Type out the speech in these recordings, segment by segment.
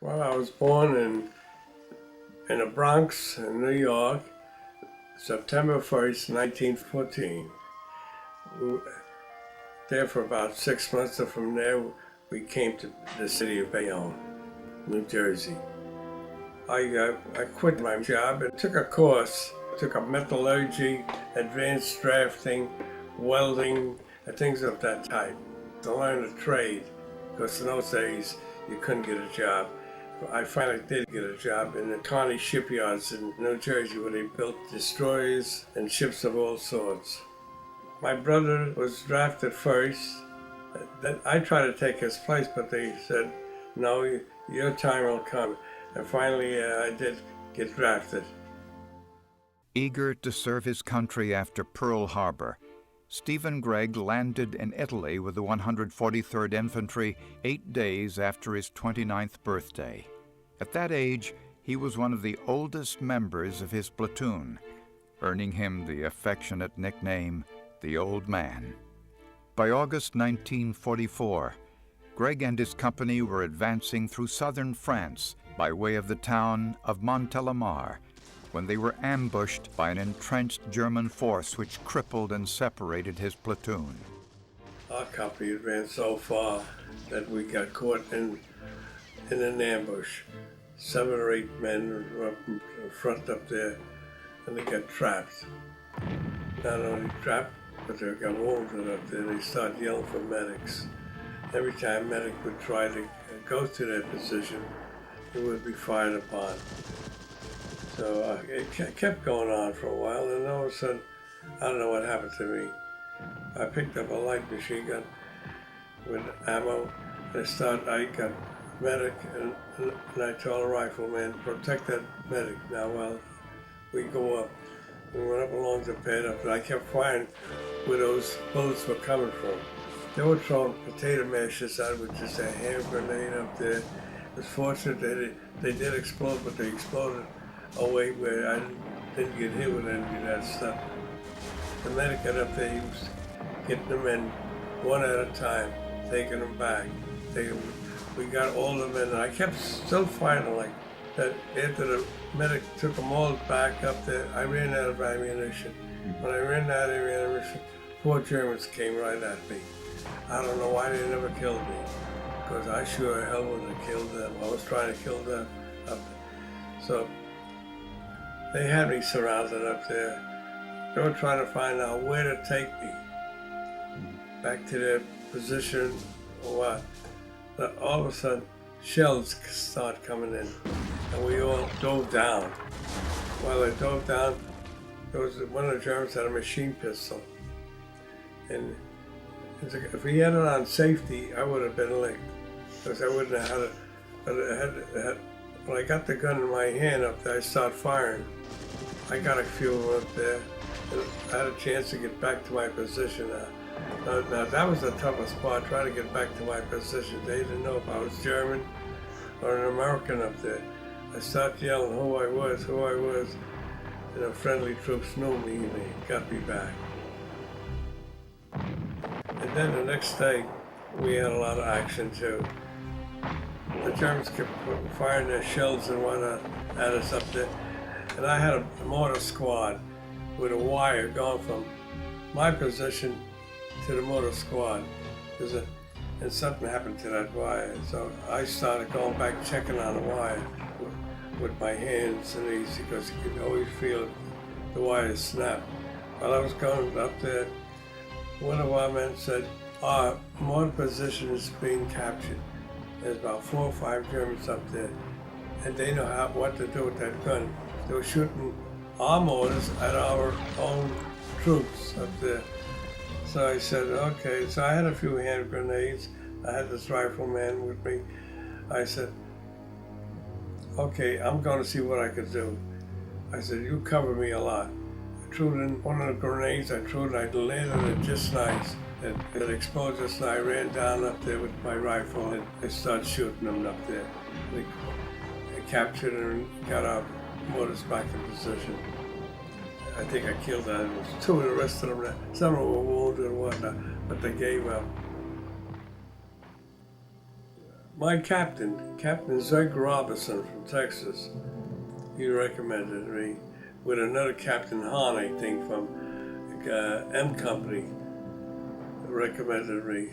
Well, I was born in the Bronx, in New York, September 1st, 1914. We were there for about 6 months, and from there we came to the city of Bayonne, New Jersey. I quit my job and took a course. Took up metallurgy, advanced drafting, welding, and things of that type to learn a trade, because in those days you couldn't get a job. I finally did get a job in the Kearny shipyards in New Jersey, where they built destroyers and ships of all sorts. My brother was drafted first. Then I tried to take his place, but they said, no, your time will come. And finally I did get drafted. Eager to serve his country after Pearl Harbor, Stephen Gregg landed in Italy with the 143rd Infantry 8 days after his 29th birthday. At that age, he was one of the oldest members of his platoon, earning him the affectionate nickname, the Old Man. By August 1944, Gregg and his company were advancing through southern France by way of the town of Montélimar, when they were ambushed by an entrenched German force which crippled and separated his platoon. Our company ran so far that we got caught in an ambush. 7 or 8 men were up in front up there, and they got trapped. Not only trapped, but they got wounded up there. They started yelling for medics. Every time a medic would try to go to their position, he would be fired upon. So it kept going on for a while, and all of a sudden, I don't know what happened to me. I picked up a light machine gun with ammo, and I got medic, and I told a rifleman, protect that medic. Now, well, we go up. We went up along the pad up, and I kept firing where those bullets were coming from. They were throwing potato mashes out with just a hand grenade up there. It was fortunate that they did explode, but they exploded away where I didn't get hit with any of that stuff. The medic got up there, he was getting them in one at a time, taking them back. We got all the men, and I kept still fighting like that. After the medic took them all back up there, I ran out of ammunition. When I ran out of ammunition, 4 Germans came right at me. I don't know why they never killed me, because I sure hell would have killed them. I was trying to kill them up there. So they had me surrounded up there. They were trying to find out where to take me. Back to their position or what. But all of a sudden, shells start coming in, and we all dove down. While I dove down, one of the Germans had a machine pistol. And if he had it on safety, I would have been licked, because I wouldn't have had it. But when I got the gun in my hand up there, I started firing. I got a few of them up there, and I had a chance to get back to my position. Now that was the toughest part, trying to get back to my position. They didn't know if I was German or an American up there. I started yelling who I was, and the friendly troops knew me, and they got me back. And then the next day, we had a lot of action too. The Germans kept firing their shells and whatnot at us up there. And I had a mortar squad with a wire going from my position to the mortar squad. And something happened to that wire. So I started going back, checking on the wire with my hands and these, because you could always feel the wire snap. While I was going up there, one of our men said, our mortar position is being captured. There's about 4 or 5 Germans up there, and they know what to do with that gun. They were shooting our mortars at our own troops up there. So I said, okay. So I had a few hand grenades. I had this rifleman with me. I said, okay, I'm going to see what I could do. I said, you cover me a lot. I threw in one of the grenades. I landed it just nice. It exploded just nice. I ran down up there with my rifle, and I started shooting them up there. I captured and got our mortars back in position. I think I killed that. It was 2 of the rest of them. Some were wounded and whatnot, but they gave up. My captain, Captain Zeg Robinson from Texas, he recommended me with another Captain Hahn, I think, from M Company, recommended me.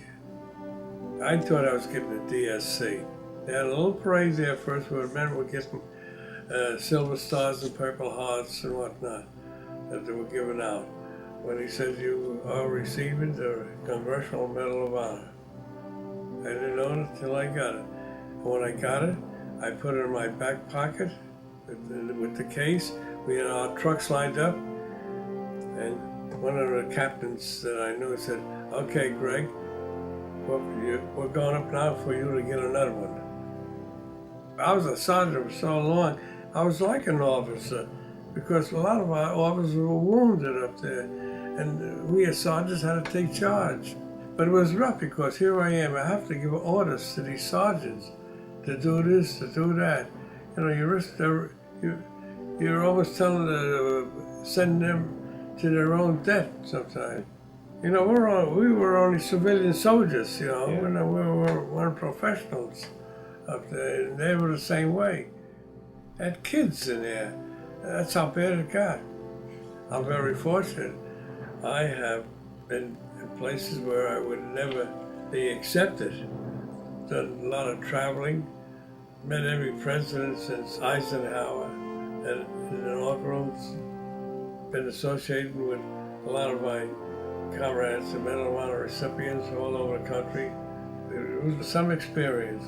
I thought I was getting a DSC. They had a little parade there first where men were getting silver stars and purple hearts and whatnot that they were giving out. When he said you are receiving the Congressional Medal of Honor. I didn't know it until I got it. And when I got it, I put it in my back pocket with the case. We had our trucks lined up, and one of the captains that I knew said, "Okay, Greg, we're going up now for you to get another one." I was a sergeant for so long, I was like an officer, because a lot of our officers were wounded up there, and we as sergeants had to take charge. But it was rough because here I am, I have to give orders to these sergeants to do this, to do that. You know, you're almost telling sending them to their own death sometimes. You know, we were only civilian soldiers, you know, we weren't professionals up there, and they were the same way. Had kids in there. That's how bad it got. I'm very fortunate. I have been in places where I would never be accepted. Done a lot of traveling, met every president since Eisenhower, and inaugurals, been associated with a lot of my comrades, the Medal of Honor recipients all over the country. It was some experience.